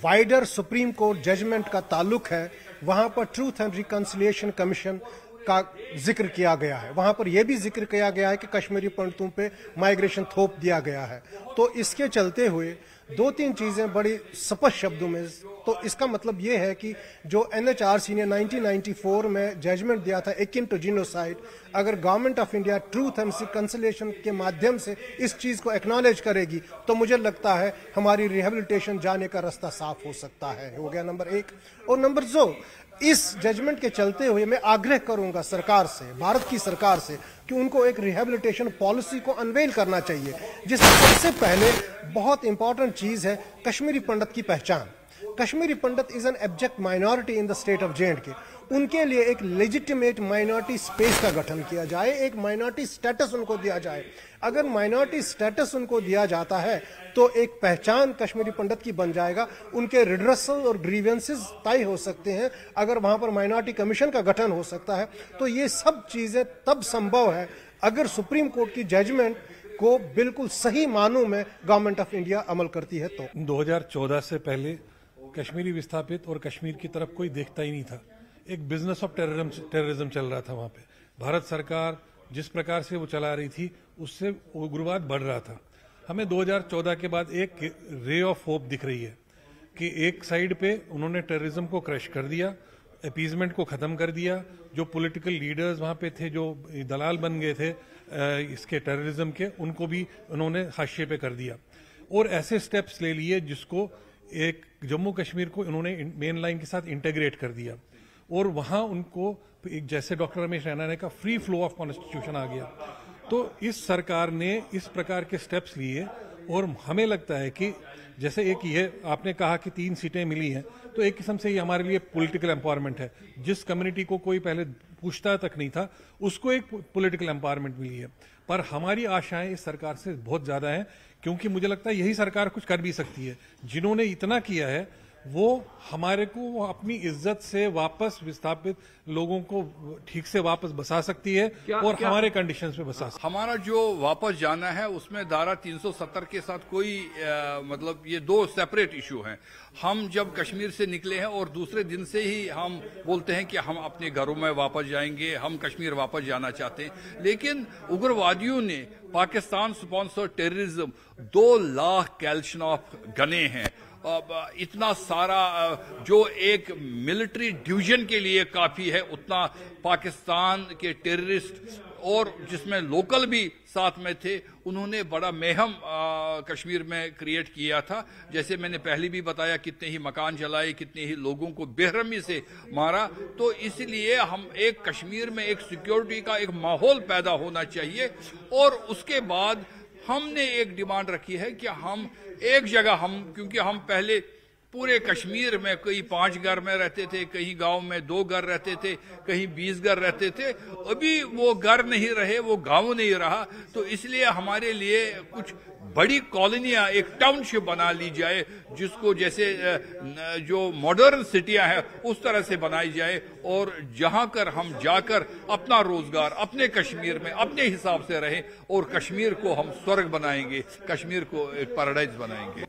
Wider supreme court judgement का ताल्लुक है, वहां पर ट्रूथ एंड रिकंसिलिएशन कमीशन का जिक्र किया गया है। वहां पर यह भी जिक्र किया गया है कि कश्मीरी पंडितों पे माइग्रेशन थोप दिया गया है। तो इसके चलते हुए दो तीन चीजें बड़ी स्पष्ट शब्दों में, तो इसका मतलब यह है कि जो NHRC ने 1994 में जजमेंट दिया था एकिन टू जिनोसाइड, अगर government of India truth and reconciliation के माध्यम से इस चीज को एक्नॉलेज करेगी तो मुझे लगता है हमारी रिहेबिलिटेशन जाने का रास्ता साफ हो सकता है। हो गया नंबर एक। और नंबर दो, इस जजमेंट के चलते हुए मैं आग्रह करूंगा सरकार से, भारत की सरकार से, कि उनको एक रिहेबिलिटेशन पॉलिसी को अनवेल करना चाहिए, जिसमें सबसे पहले बहुत इंपॉर्टेंट चीज है कश्मीरी पंडित की पहचान। Kashmiri Pandit is an abject minority in the state of J&K। उनके लिए एक लेजिटिमेट माइनॉरिटी स्पेस का गठन किया जाए, एक माइनॉरिटी स्टेटस उनको दिया जाए। अगर माइनॉरिटी स्टेटस उनको दिया जाता है तो एक पहचान कश्मीरी पंडित की बन जाएगा, उनके रिड्रेसल और ग्रीवेंसेस तय हो सकते हैं। अगर वहां पर माइनॉरिटी कमीशन का गठन हो सकता है तो ये सब चीजें तब संभव है अगर सुप्रीम कोर्ट की जजमेंट को बिल्कुल सही मानों में गवर्नमेंट ऑफ इंडिया अमल करती है। तो 2014 से पहले कश्मीरी विस्थापित और कश्मीर की तरफ कोई देखता ही नहीं था। एक बिजनेस ऑफ टेररिज्म चल रहा था वहां पे। भारत सरकार जिस प्रकार से वो चला रही थी उससे उग्रवाद बढ़ रहा था। हमें 2014 के बाद एक रे ऑफ होप दिख रही है कि एक साइड पे उन्होंने टेररिज्म को क्रश कर दिया, अपीजमेंट को खत्म कर दिया। जो पॉलिटिकल लीडर्स वहां पे थे, जो दलाल बन गए थे इसके टेररिज्म के, उनको भी उन्होंने हाशिए पे कर दिया और ऐसे स्टेप्स ले लिए जिसको एक जम्मू कश्मीर को उन्होंने मेन लाइन के साथ इंटीग्रेट कर दिया और वहां उनको एक, जैसे डॉक्टर रमेश रैना ने कहा, फ्री फ्लो ऑफ कॉन्स्टिट्यूशन आ गया। तो इस सरकार ने इस प्रकार के स्टेप्स लिए और हमें लगता है कि जैसे एक ये आपने कहा कि 3 सीटें मिली हैं, तो एक किस्म से ये हमारे लिए पॉलिटिकल एम्पावरमेंट है। जिस कम्युनिटी को कोई पहले पूछता तक नहीं था उसको एक पॉलिटिकल एम्पावरमेंट मिली है। पर हमारी आशाएं इस सरकार से बहुत ज्यादा हैं, क्योंकि मुझे लगता है यही सरकार कुछ कर भी सकती है। जिन्होंने इतना किया है वो हमारे को अपनी इज्जत से वापस विस्थापित लोगों को ठीक से वापस बसा सकती है और हमारे कंडीशंस पे बसा सकती है। हमारा जो वापस जाना है उसमें धारा 370 के साथ कोई मतलब ये दो सेपरेट इशू हैं। हम जब कश्मीर से निकले हैं और दूसरे दिन से ही हम बोलते हैं कि हम अपने घरों में वापस जाएंगे, हम कश्मीर वापस जाना चाहते हैं, लेकिन उग्रवादियों ने पाकिस्तान स्पॉन्सर्ड टेररिज्म 2 लाख कैल्शनॉफ गने हैं। इतना सारा जो एक मिलिट्री डिवीजन के लिए काफी है उतना पाकिस्तान के टेररिस्ट और जिसमें लोकल भी साथ में थे, उन्होंने बड़ा मेहम कश्मीर में क्रिएट किया था। जैसे मैंने पहले भी बताया, कितने ही मकान जलाए, कितने ही लोगों को बेरहमी से मारा। तो इसलिए हम एक कश्मीर में एक सिक्योरिटी का एक माहौल पैदा होना चाहिए और उसके बाद हमने एक डिमांड रखी है कि हम एक जगह क्योंकि हम पहले पूरे कश्मीर में कहीं 5 घर में रहते थे, कहीं गांव में 2 घर रहते थे, कहीं 20 घर रहते थे। अभी वो घर नहीं रहे, वो गांव नहीं रहा। तो इसलिए हमारे लिए कुछ बड़ी कॉलोनियां, एक टाउनशिप बना ली जाए, जिसको जैसे जो मॉडर्न सिटियां हैं उस तरह से बनाई जाए और जहां कर हम जाकर अपना रोजगार अपने कश्मीर में अपने हिसाब से रहें और कश्मीर को हम स्वर्ग बनाएंगे, कश्मीर को एक पैराडाइज बनाएंगे।